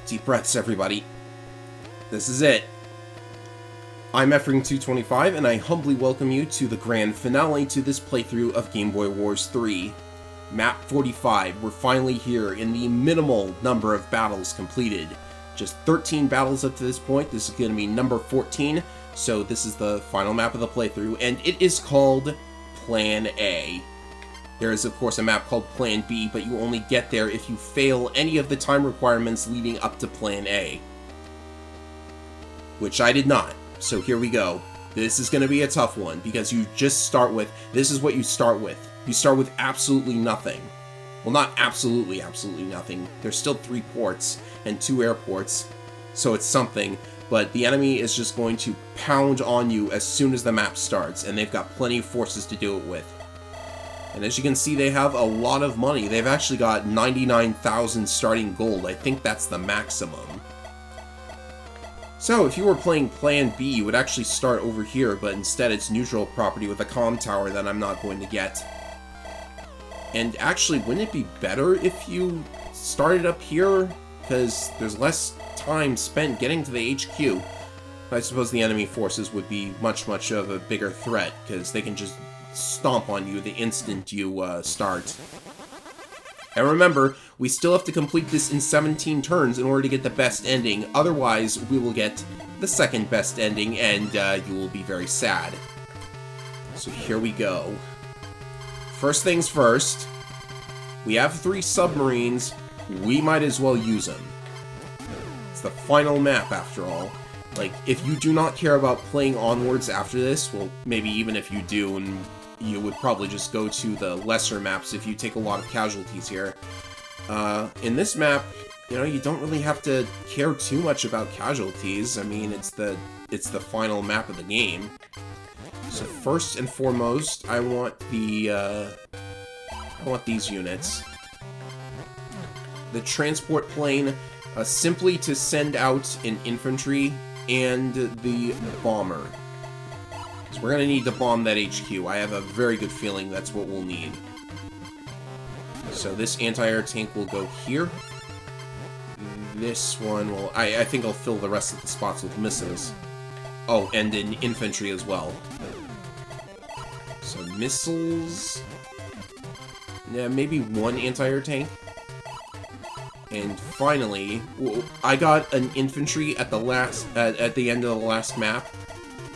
Deep breaths, everybody. This is it. I'm Efring225, and I humbly welcome you to the grand finale to this playthrough of Game Boy Wars 3. Map 45, we're finally here in the minimal number of battles completed. Just 13 battles up to this point. This is going to be number 14, so this is the final map of the playthrough, and it is called Plan A. There is, of course, a map called Plan B, but you only get there if you fail any of the time requirements leading up to Plan A. Which I did not. So here we go. This is going to be a tough one, because you just start with... This is what you start with. You start with absolutely nothing. Well, not absolutely nothing. There's still 3 ports and 2 airports, so it's something. But the enemy is just going to pound on you as soon as the map starts, and they've got plenty of forces to do it with. And as you can see, they have a lot of money. They've actually got 99,000 starting gold. I think that's the maximum. So, if you were playing Plan B, you would actually start over here, but instead it's neutral property with a comm tower that I'm not going to get. And actually, wouldn't it be better if you started up here? Because there's less time spent getting to the HQ. I suppose the enemy forces would be much of a bigger threat, because they can just stomp on you the instant you start. And remember, we still have to complete this in 17 turns in order to get the best ending, otherwise we will get the second best ending and you will be very sad. So here we go. First things first, we have 3 submarines, we might as well use them. It's the final map after all. Like, if you do not care about playing onwards after this, well, maybe even if you do, and you would probably just go to the lesser maps if you take a lot of casualties here. In this map, you know, you don't really have to care too much about casualties. I mean, it's the final map of the game. So first and foremost, I want these units. The transport plane, simply to send out an infantry and the bomber. So we're going to need to bomb that HQ. I have a very good feeling that's what we'll need. So this anti-air tank will go here. This one will... I think I'll fill the rest of the spots with missiles. Oh, and an infantry as well. So missiles... Yeah, maybe 1 anti-air tank. And finally, I got an infantry at the end of the last map.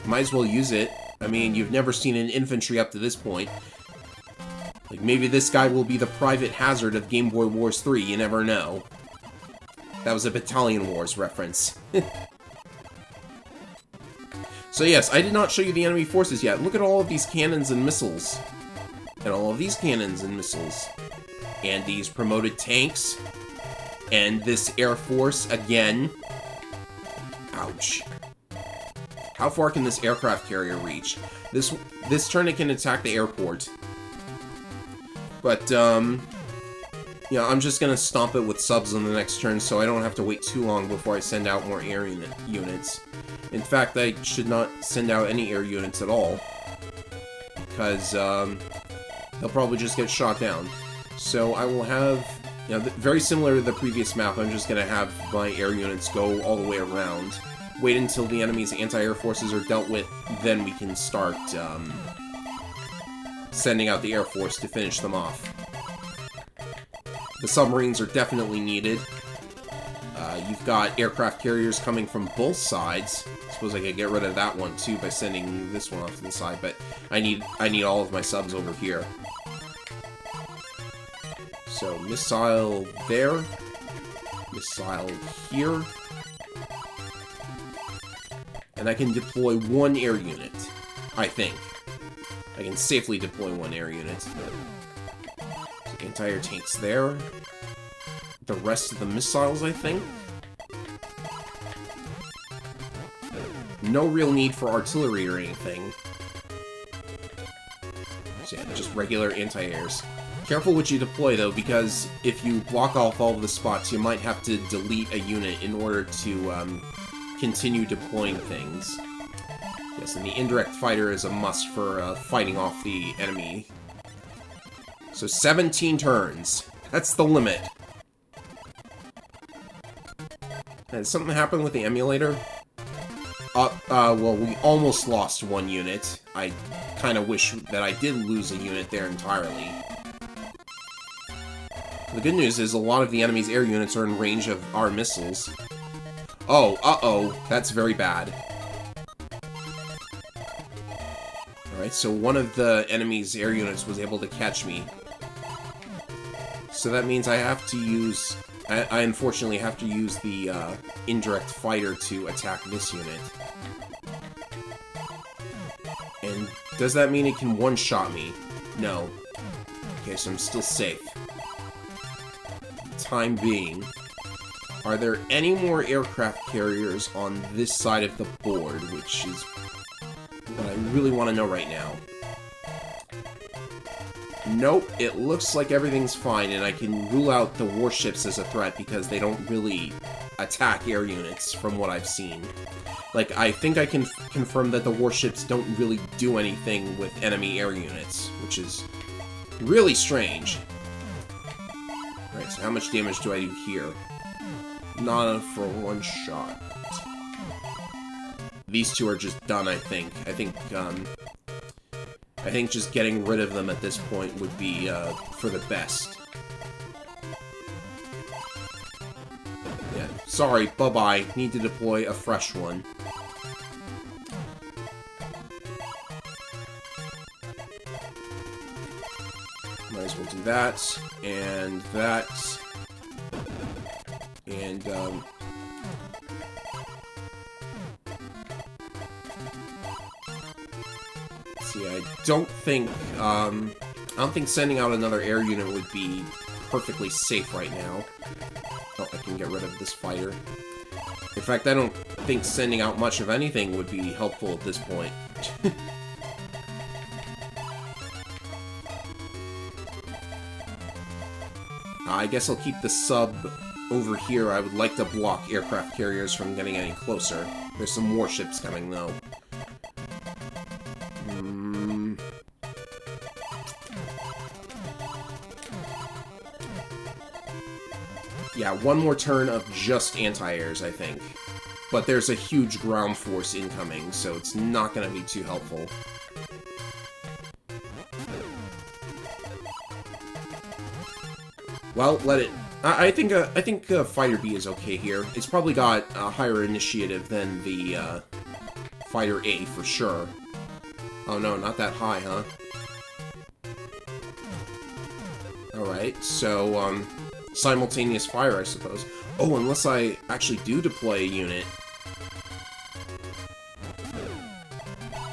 Might as well use it. I mean, you've never seen an infantry up to this point. Like, maybe this guy will be the Private Hazard of Game Boy Wars 3, you never know. That was a Battalion Wars reference. So yes, I did not show you the enemy forces yet. Look at all of these cannons and missiles. And all of these cannons and missiles. And these promoted tanks. And this Air Force again. Ouch. How far can this aircraft carrier reach? This turn it can attack the airport. But, yeah, I'm just gonna stomp it with subs on the next turn so I don't have to wait too long before I send out more air units. In fact, I should not send out any air units at all. Because, they'll probably just get shot down. So I will have, you know, very similar to the previous map, I'm just gonna have my air units go all the way around. Wait until the enemy's anti-air forces are dealt with, then we can start sending out the Air Force to finish them off. The submarines are definitely needed. You've got aircraft carriers coming from both sides. I suppose I could get rid of that one too by sending this one off to the side, but I need all of my subs over here. So, missile there. Missile here. And I can deploy 1 air unit, I think. I can safely deploy 1 air unit. So anti-air tanks there. The rest of the missiles, I think. No real need for artillery or anything. So yeah, just regular anti-airs. Careful what you deploy, though, because if you block off all of the spots, you might have to delete a unit in order to, continue deploying things. Yes, and the indirect fighter is a must for fighting off the enemy. So 17 turns. That's the limit. Did something happen with the emulator? Well, we almost lost one unit. I kind of wish that I did lose a unit there entirely. The good news is a lot of the enemy's air units are in range of our missiles. Oh, uh-oh. That's very bad. Alright, so one of the enemy's air units was able to catch me. So that means I have to use... I unfortunately have to use the indirect fighter to attack this unit. And does that mean it can one-shot me? No. Okay, so I'm still safe. Time being, are there any more aircraft carriers on this side of the board, which is what I really want to know right now. Nope, it looks like everything's fine, and I can rule out the warships as a threat because they don't really attack air units from what I've seen. Like, I think I can confirm that the warships don't really do anything with enemy air units, which is really strange. Alright, so how much damage do I do here? Not enough for one shot. These two are just done, I think. I think just getting rid of them at this point would be, for the best. Yeah, sorry, bye-bye. Need to deploy a fresh one. Might as well do that, and that, and, see, I don't think sending out another air unit would be perfectly safe right now. Oh, I can get rid of this fighter. In fact, I don't think sending out much of anything would be helpful at this point. I guess I'll keep the sub over here. I would like to block aircraft carriers from getting any closer. There's some warships coming, though. Yeah, one more turn of just anti-airs, I think. But there's a huge ground force incoming, so it's not going to be too helpful. Well, let it... I think Fighter B is okay here. It's probably got a higher initiative than the Fighter A, for sure. Oh no, not that high, huh? Alright, so, simultaneous fire, I suppose. Oh, unless I actually do deploy a unit.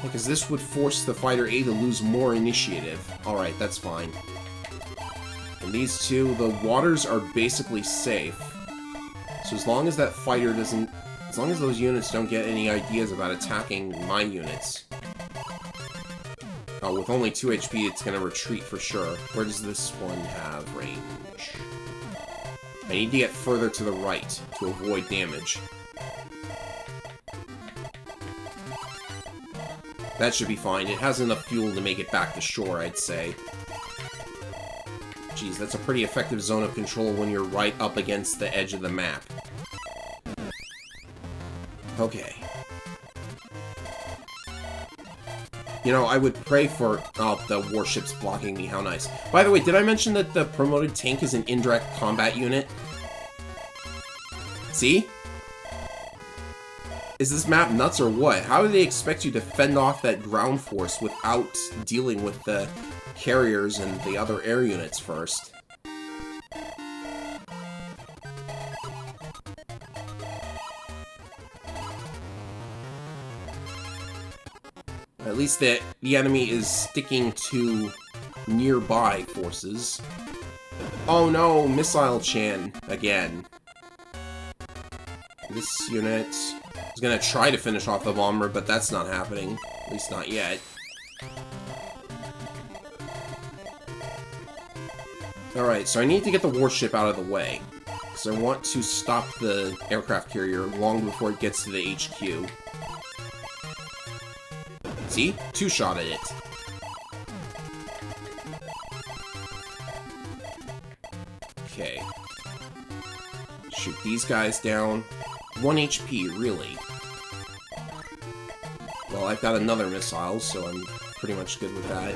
Because this would force the Fighter A to lose more initiative. Alright, that's fine. And these two, the waters are basically safe. So as long as that fighter doesn't... As long as those units don't get any ideas about attacking my units. Oh, with only 2 HP, it's gonna retreat for sure. Where does this one have range? I need to get further to the right to avoid damage. That should be fine. It has enough fuel to make it back to shore, I'd say. Jeez, that's a pretty effective zone of control when you're right up against the edge of the map. Okay. You know, I would pray for... Oh, the warships blocking me, how nice. By the way, did I mention that the promoted tank is an indirect combat unit? See? Is this map nuts or what? How do they expect you to fend off that ground force without dealing with the carriers and the other air units first? At least the enemy is sticking to nearby forces. Oh no, Missile Chan again. This unit is gonna try to finish off the bomber, but that's not happening. At least not yet. Alright, so I need to get the warship out of the way. Because I want to stop the aircraft carrier long before it gets to the HQ. See? Two-shot at it. Okay. Shoot these guys down. 1 HP, really? Well, I've got another missile, so I'm pretty much good with that.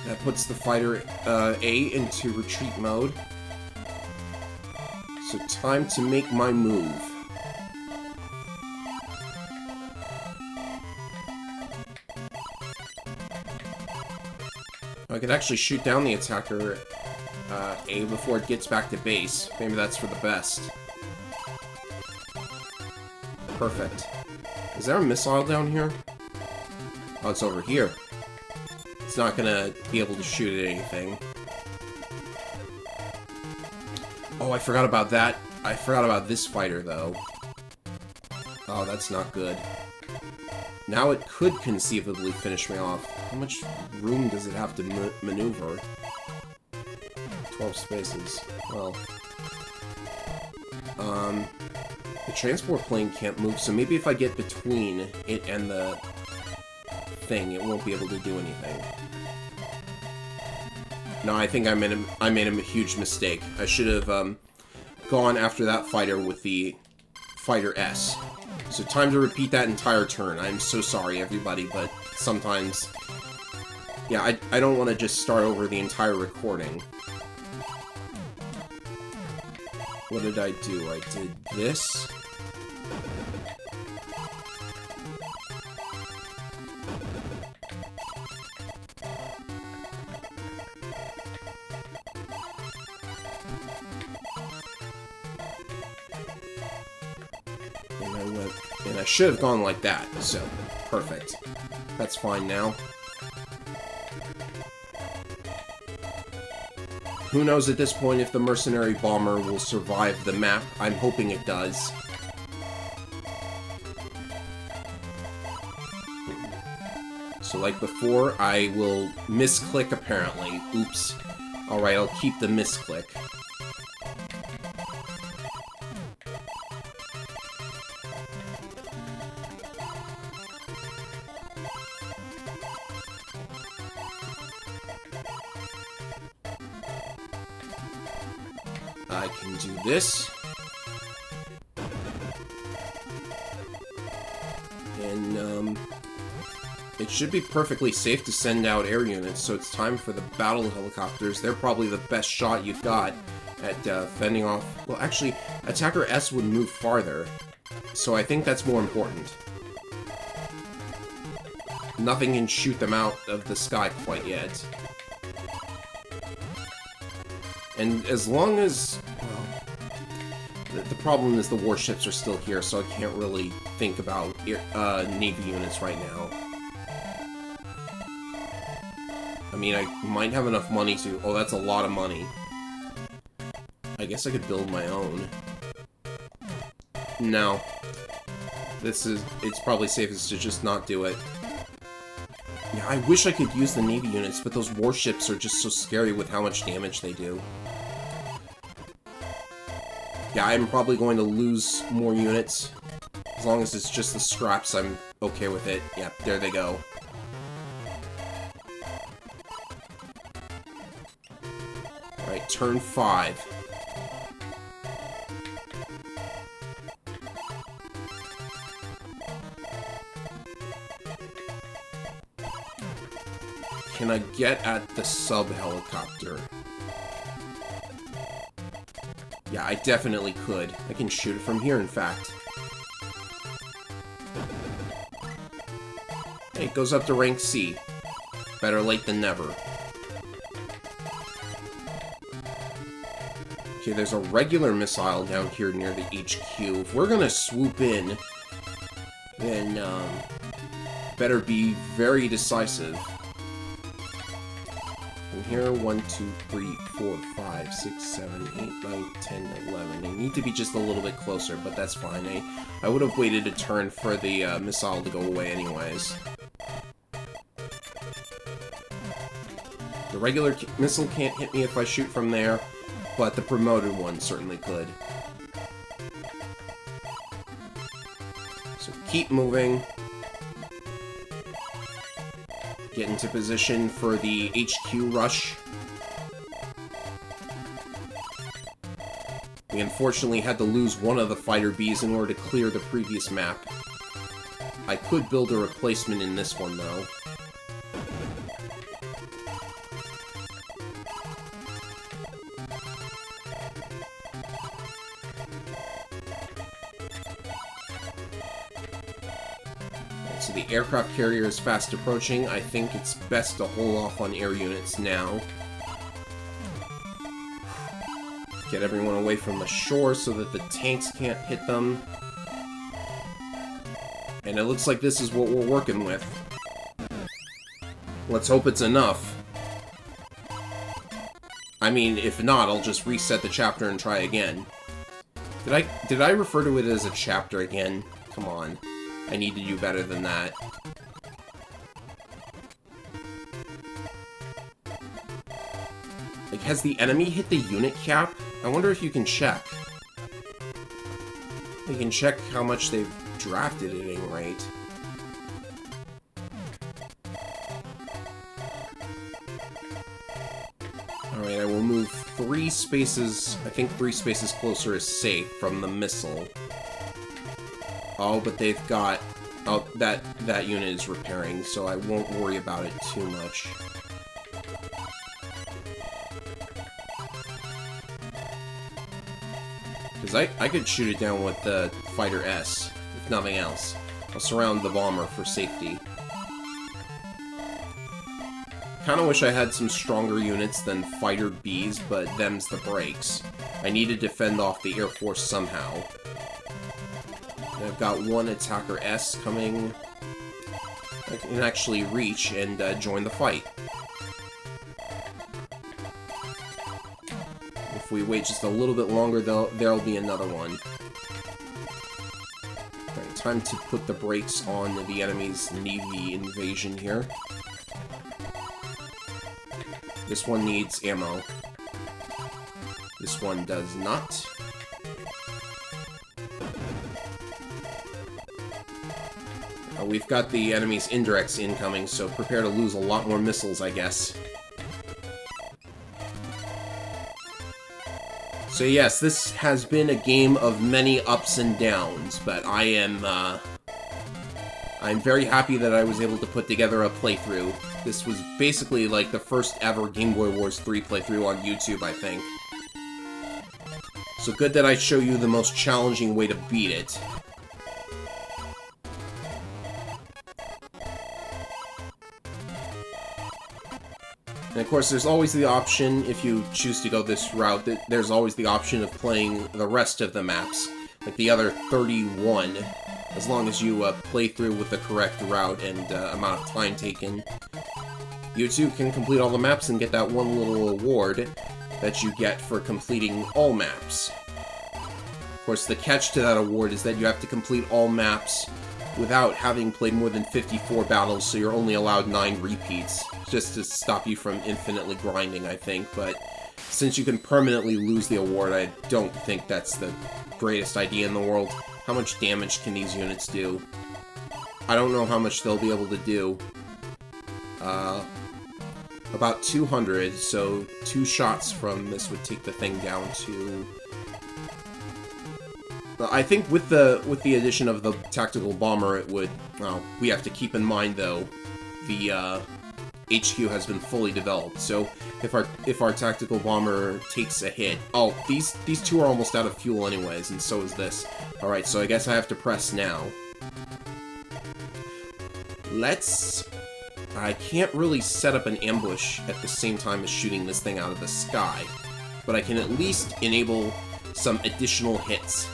That puts the fighter A into retreat mode. So time to make my move. I could actually shoot down the attacker A before it gets back to base. Maybe that's for the best. Perfect. Is there a missile down here? Oh, it's over here. It's not gonna be able to shoot at anything. Oh, I forgot about that. I forgot about this fighter, though. Oh, that's not good. Now it could conceivably finish me off. How much room does it have to maneuver? 12 spaces. Well. The transport plane can't move, so maybe if I get between it and the thing, it won't be able to do anything. No, I think I made a huge mistake. I should have gone after that fighter with the Fighter S. So time to repeat that entire turn. I'm so sorry, everybody, but sometimes... Yeah, I don't want to just start over the entire recording. What did I do? I did this. And I should have gone like that, so perfect. That's fine now. Who knows at this point if the mercenary bomber will survive the map? I'm hoping it does. So like before, I will misclick apparently. Oops. Alright, I'll keep the misclick. I can do this. And, it should be perfectly safe to send out air units, so it's time for the battle helicopters. They're probably the best shot you've got at fending off... Well, actually, Attacker S would move farther, so I think that's more important. Nothing can shoot them out of the sky quite yet. And as long as... Well, the problem is the warships are still here, so I can't really think about Navy units right now. I mean, I might have enough money to... Oh, that's a lot of money. I guess I could build my own. No. It's probably safest to just not do it. Yeah, I wish I could use the Navy units, but those warships are just so scary with how much damage they do. Yeah, I'm probably going to lose more units. As long as it's just the scraps, I'm okay with it. Yep, there they go. Alright, turn 5. Can I get at the sub-helicopter? Yeah, I definitely could. I can shoot it from here, in fact. Hey, it goes up to rank C. Better late than never. Okay, there's a regular missile down here near the HQ. If we're gonna swoop in, then, better be very decisive. From here, 1, 2, 3, 4, 5, 6, 7, 8, 9, 10, 11. They need to be just a little bit closer, but that's fine. I would have waited a turn for the missile to go away anyways. The regular missile can't hit me if I shoot from there, but the promoted one certainly could. So keep moving. Get into position for the HQ rush. We unfortunately had to lose one of the fighter bees in order to clear the previous map. I could build a replacement in this one, though. So the aircraft carrier is fast approaching. I think it's best to hold off on air units now. Get everyone away from the shore so that the tanks can't hit them. And it looks like this is what we're working with. Let's hope it's enough. I mean, if not, I'll just reset the chapter and try again. Did I refer to it as a chapter again? Come on. I need to do better than that. Like, has the enemy hit the unit cap? I wonder if you can check. You can check how much they've drafted at any rate. Alright, I will move 3 spaces. I think 3 spaces closer is safe from the missile. Oh, but they've got... Oh, that unit is repairing, so I won't worry about it too much. Because I could shoot it down with the Fighter S, if nothing else. I'll surround the bomber for safety. Kinda wish I had some stronger units than Fighter Bs, but them's the breaks. I need to defend off the Air Force somehow. I've got one Attacker S coming. I can actually reach and join the fight. If we wait just a little bit longer, there'll be another one. Alright, time to put the brakes on the enemy's Navy invasion here. This one needs ammo. This one does not. We've got the enemy's indirects incoming, so prepare to lose a lot more missiles, I guess. So yes, this has been a game of many ups and downs, but I'm very happy that I was able to put together a playthrough. This was basically like the first ever Game Boy Wars 3 playthrough on YouTube, I think. So good that I show you the most challenging way to beat it. And of course, there's always the option, if you choose to go this route, that there's always the option of playing the rest of the maps, like the other 31, as long as you play through with the correct route and amount of time taken. You too can complete all the maps and get that one little award that you get for completing all maps. Of course, the catch to that award is that you have to complete all maps without having played more than 54 battles, so you're only allowed 9 repeats, just to stop you from infinitely grinding, I think, but since you can permanently lose the award, I don't think that's the greatest idea in the world. How much damage can these units do? I don't know how much they'll be able to do. About 200, so 2 shots from this would take the thing down to... I think with the addition of the tactical bomber, it would... Well, we have to keep in mind, though, the HQ has been fully developed. So if our tactical bomber takes a hit... Oh, these 2 are almost out of fuel anyways, and so is this. Alright, so I guess I have to press now. I can't really set up an ambush at the same time as shooting this thing out of the sky, but I can at least enable some additional hits.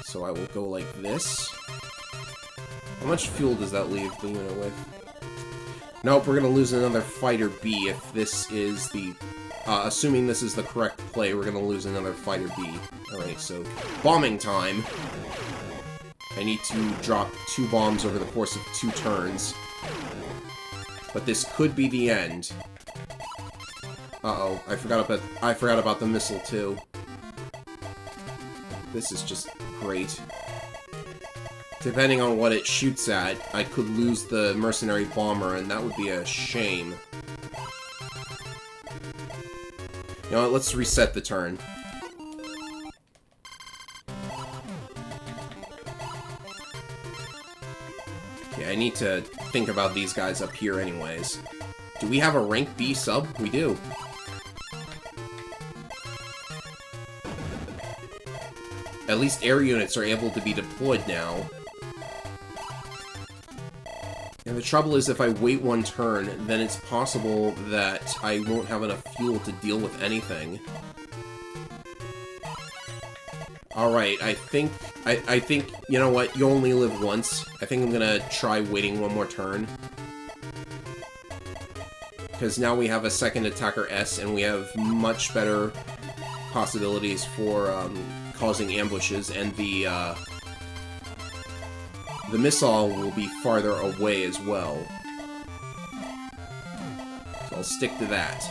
So I will go like this. How much fuel does that leave the unit with? Nope, we're gonna lose another Fighter B if this is the... assuming this is the correct play, we're gonna lose another Fighter B. Alright, so bombing time. I need to drop 2 bombs over the course of 2 turns. But this could be the end. Uh-oh, I forgot about the missile too. This is just great. Depending on what it shoots at, I could lose the mercenary bomber, and that would be a shame. You know what, let's reset the turn. Okay, I need to think about these guys up here anyways. Do we have a rank B sub? We do. At least air units are able to be deployed now. And the trouble is, if I wait one turn, then it's possible that I won't have enough fuel to deal with anything. Alright, I think, you know what, you only live once. I think I'm gonna try waiting one more turn. Because now we have a second attacker S, and we have much better possibilities for causing ambushes, and the missile will be farther away as well. So I'll stick to that.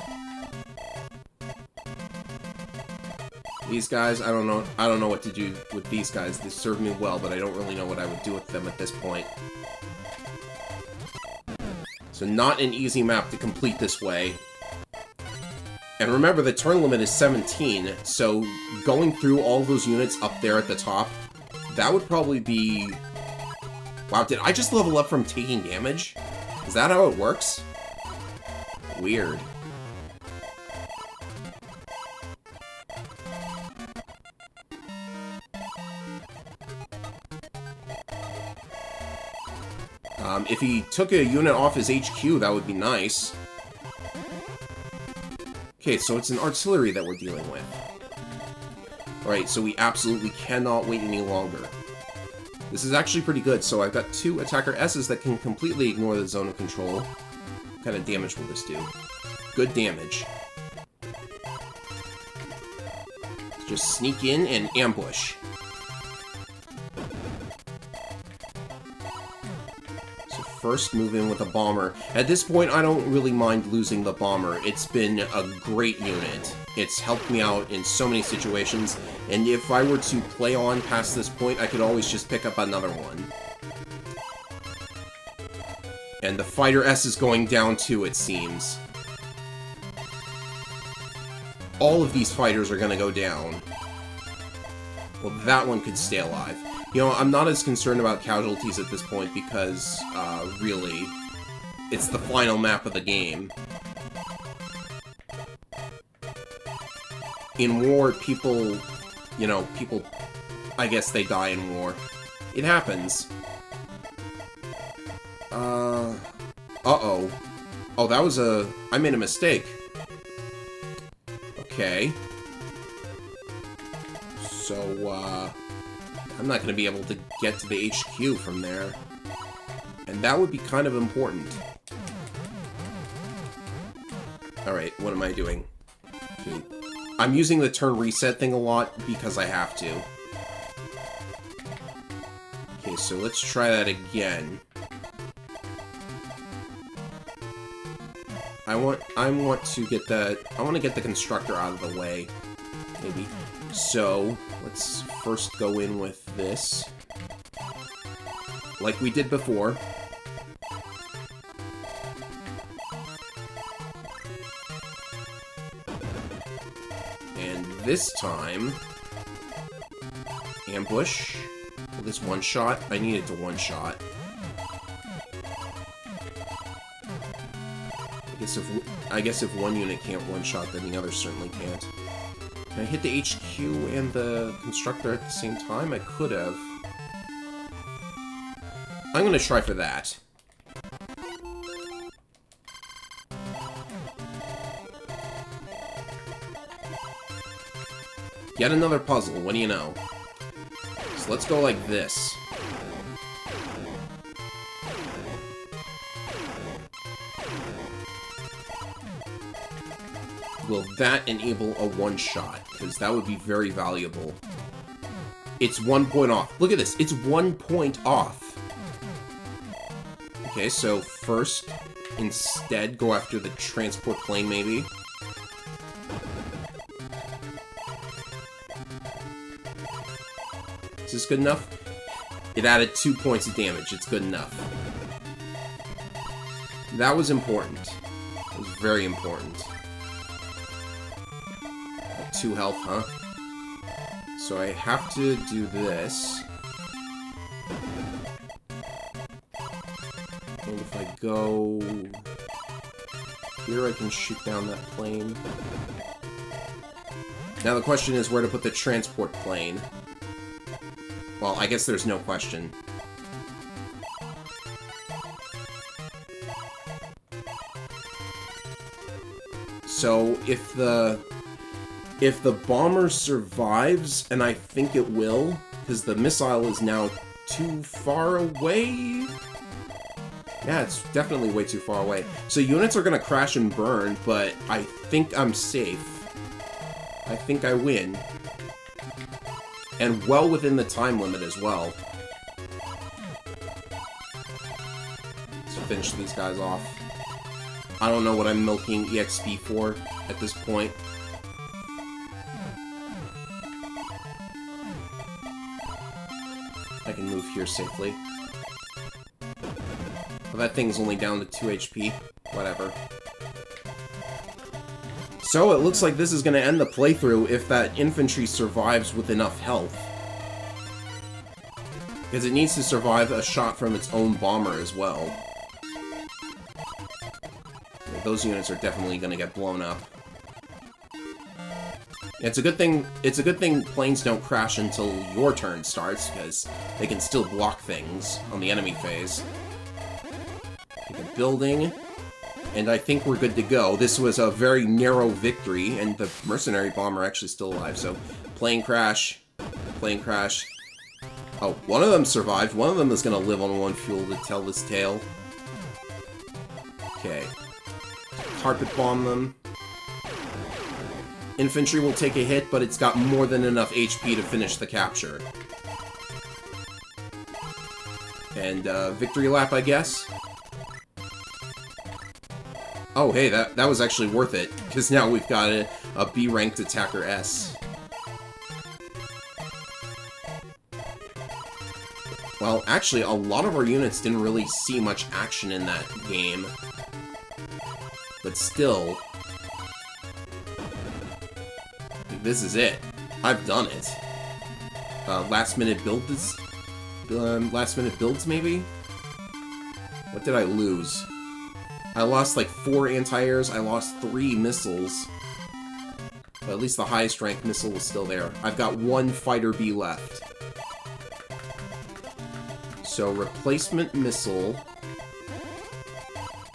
These guys, I don't know what to do with these guys. They serve me well, but I don't really know what I would do with them at this point. So not an easy map to complete this way. And remember, the turn limit is 17, so going through all those units up there at the top, that would probably be... Wow, did I just level up from taking damage? Is that how it works? Weird. If he took a unit off his HQ, that would be nice. Okay, so it's an artillery that we're dealing with. Alright, so we absolutely cannot wait any longer. This is actually pretty good, so I've got 2 attacker S's that can completely ignore the zone of control. What kind of damage will this do? Good damage. Just sneak in and ambush. First move in with a bomber. At this point, I don't really mind losing the bomber. It's been a great unit. It's helped me out in so many situations, and if I were to play on past this point, I could always just pick up another one. And the Fighter S is going down too, it seems. All of these fighters are gonna go down. Well, that one could stay alive. You know, I'm not as concerned about casualties at this point because, really, it's the final map of the game. In war, people, you know, I guess they die in war. It happens. Uh-oh. Oh, that was I made a mistake. Okay. So, I'm not going to be able to get to the HQ from there. And that would be kind of important. Alright, what am I doing? Okay. I'm using the turn reset thing a lot because I have to. Okay, so let's try that again. I want to get the constructor out of the way. Maybe. So, let's first go in with this. Like we did before. And this time... ambush. Will this one-shot? I need it to one-shot. I guess if one unit can't one-shot, then the other certainly can't. Can I hit the HQ and the constructor at the same time? I could have. I'm gonna try for that. Yet another puzzle, what do you know? So let's go like this. Will that enable a one-shot? Because that would be very valuable. It's 1 point off. Look at this. It's 1 point off. Okay, so first, instead, go after the transport plane, maybe. Is this good enough? It added 2 points of damage. It's good enough. That was important. It was very important. 2 health, huh? So I have to do this. And if I go here, I can shoot down that plane. Now the question is where to put the transport plane. Well, I guess there's no question. So if the bomber survives, and I think it will, because the missile is now too far away. Yeah, it's definitely way too far away. So units are gonna crash and burn, but I think I'm safe. I think I win. And well within the time limit as well. Let's finish these guys off. I don't know what I'm milking EXP for at this point. I can move here safely. Well, that thing's only down to 2 HP. Whatever. So, it looks like this is going to end the playthrough if that infantry survives with enough health. Because it needs to survive a shot from its own bomber as well. Yeah, those units are definitely going to get blown up. It's a good thing planes don't crash until your turn starts, because they can still block things on the enemy phase. Take a building. And I think we're good to go. This was a very narrow victory, and the mercenary bomber actually still alive. So, plane crash. Plane crash. Oh, one of them survived. One of them is going to live on 1 fuel to tell this tale. Okay. Carpet bomb them. Infantry will take a hit, but it's got more than enough HP to finish the capture. And, victory lap, I guess? Oh, hey, that was actually worth it, because now we've got a B-ranked attacker S. Well, actually, a lot of our units didn't really see much action in that game. But still, this is it. I've done it. Last minute builds, maybe? What did I lose? I lost like 4 anti-airs, I lost 3 missiles. But at least the highest ranked missile was still there. I've got 1 Fighter B left. So, replacement missile.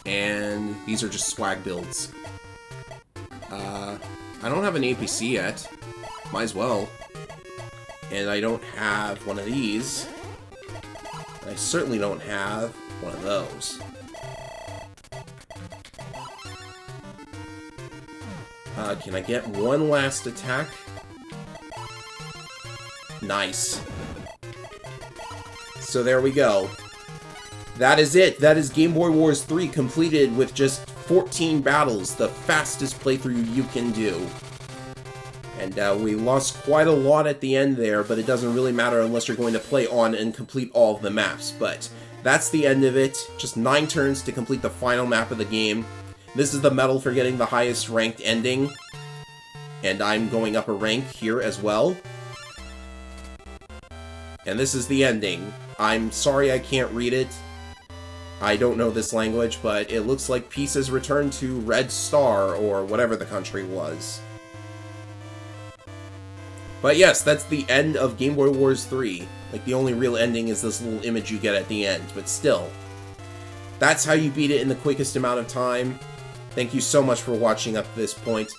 And these are just swag builds. I don't have an APC yet. Might as well. And I don't have one of these. And I certainly don't have one of those. Can I get one last attack? Nice. So there we go. That is it. That is Game Boy Wars 3 completed with just 14 battles, the fastest playthrough you can do. And we lost quite a lot at the end there, but it doesn't really matter unless you're going to play on and complete all of the maps. But that's the end of it. Just 9 turns to complete the final map of the game. This is the medal for getting the highest ranked ending. And I'm going up a rank here as well. And this is the ending. I'm sorry I can't read it. I don't know this language, but it looks like peace has returned to Red Star, or whatever the country was. But yes, that's the end of Game Boy Wars 3. Like, the only real ending is this little image you get at the end, but still. That's how you beat it in the quickest amount of time. Thank you so much for watching up to this point.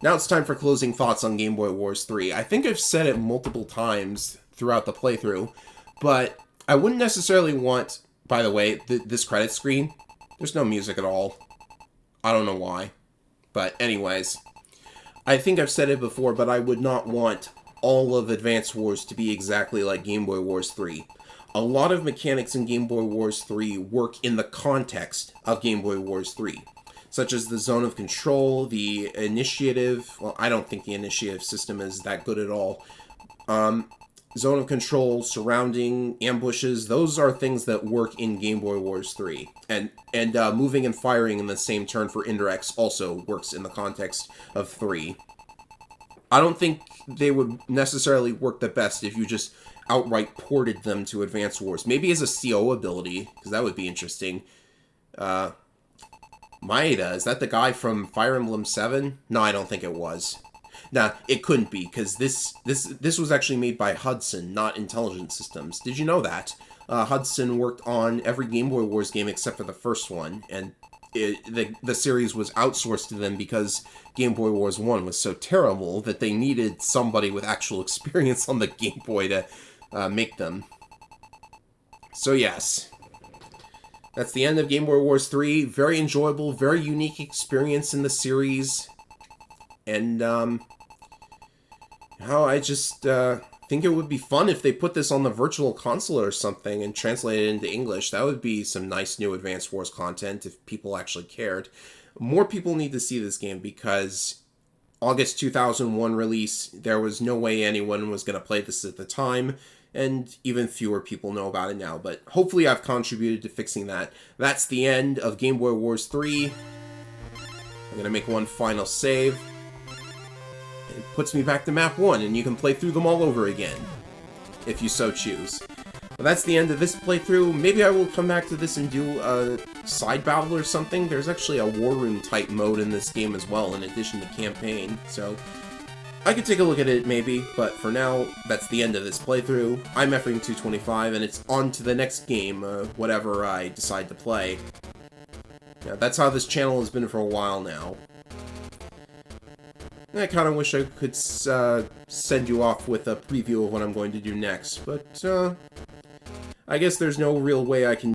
Now it's time for closing thoughts on Game Boy Wars 3. I think I've said it multiple times throughout the playthrough, but I wouldn't necessarily want, by the way, this credit screen. There's no music at all. I don't know why. But anyways, I think I've said it before, but I would not want all of Advance Wars to be exactly like Game Boy Wars 3. A lot of mechanics in Game Boy Wars 3 work in the context of Game Boy Wars 3. Such as the zone of control, the initiative. Well, I don't think the initiative system is that good at all. zone of control, surrounding, ambushes, those are things that work in Game Boy Wars 3. And moving and firing in the same turn for indirects also works in the context of 3. I don't think they would necessarily work the best if you just outright ported them to Advance Wars. Maybe as a CO ability, because that would be interesting. Maeda, is that the guy from Fire Emblem 7? No, I don't think it was. Nah, it couldn't be, because this was actually made by Hudson, not Intelligent Systems. Did you know that? Hudson worked on every Game Boy Wars game except for the first one, and the series was outsourced to them because Game Boy Wars 1 was so terrible that they needed somebody with actual experience on the Game Boy to make them. So yes, that's the end of Game Boy Wars 3. Very enjoyable, very unique experience in the series. And, I just think it would be fun if they put this on the Virtual Console or something and translated it into English. That would be some nice new Advance Wars content if people actually cared. More people need to see this game because August 2001 release, there was no way anyone was going to play this at the time, and even fewer people know about it now. But hopefully I've contributed to fixing that. That's the end of Game Boy Wars 3. I'm going to make one final save. It puts me back to map 1, and you can play through them all over again, if you so choose. But that's the end of this playthrough. Maybe I will come back to this and do a side battle or something. There's actually a War Room type mode in this game as well, in addition to campaign, so I could take a look at it maybe, but for now, that's the end of this playthrough. I'm Efring225, and it's on to the next game, whatever I decide to play. Yeah, that's how this channel has been for a while now. I kind of wish I could send you off with a preview of what I'm going to do next, but I guess there's no real way I can